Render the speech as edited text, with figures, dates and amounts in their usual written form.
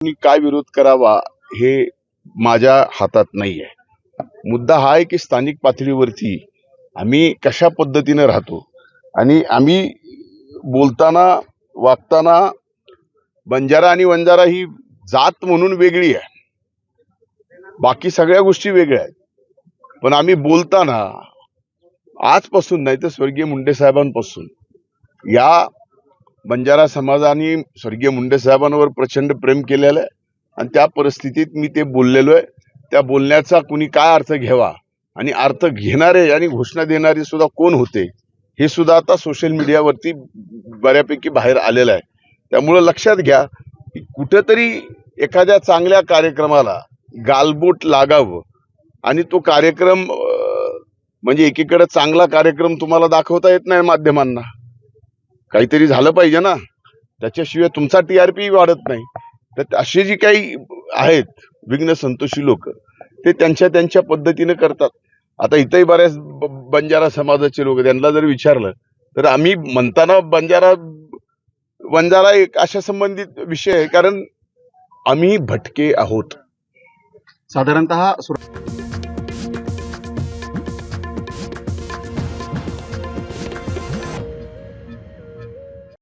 मी काय विरोध करावा हे माझ्या हातात नाहीये। मुद्दा हा आहे की स्थानिक पातळीवरती आम्ही कशा पद्धतीने राहतो आणि आम्ही बोलताना वागताना बंजारा आणि वंजारा ही जात म्हणून वेगळी आहे, बाकी सगळ्या गोष्टी वेगळ्या आहेत। पण आम्ही बोलताना आजपासून नाही तर स्वर्गीय मुंडे साहेबांपासून या बंजारा समाजाने स्वर्गीय मुंडे साहेबांवर प्रचंड प्रेम केलेलं आहे आणि त्या परिस्थितीत मी ते बोललेलो आहे। त्या बोलण्याचा कुणी काय अर्थ घ्यावा आणि अर्थ घेणारे आणि घोषणा देणारे सुद्धा कोण होते हे सुद्धा आता सोशल मीडियावरती बऱ्यापैकी बाहेर आलेलं आहे। त्यामुळे लक्षात घ्या की कुठेतरी एखाद्या चांगल्या कार्यक्रमाला गालबोट लागावं आणि तो कार्यक्रम म्हणजे एकीकडे चांगला कार्यक्रम तुम्हाला दाखवता येत नाही माध्यमांना, काहीतरी झालं पाहिजे ना, त्याच्याशिवाय तुमचा टीआरपी वाढत नाही। तर असे जी काही आहेत विघ्न संतोषी लोक ते त्यांच्या पद्धतीने करतात। आता इथंही बऱ्याच बंजारा समाजाचे लोक, त्यांना जर विचारलं तर आम्ही म्हणताना वंजारा एक अशा संबंधित विषय आहे, कारण आम्ही भटके आहोत साधारणतः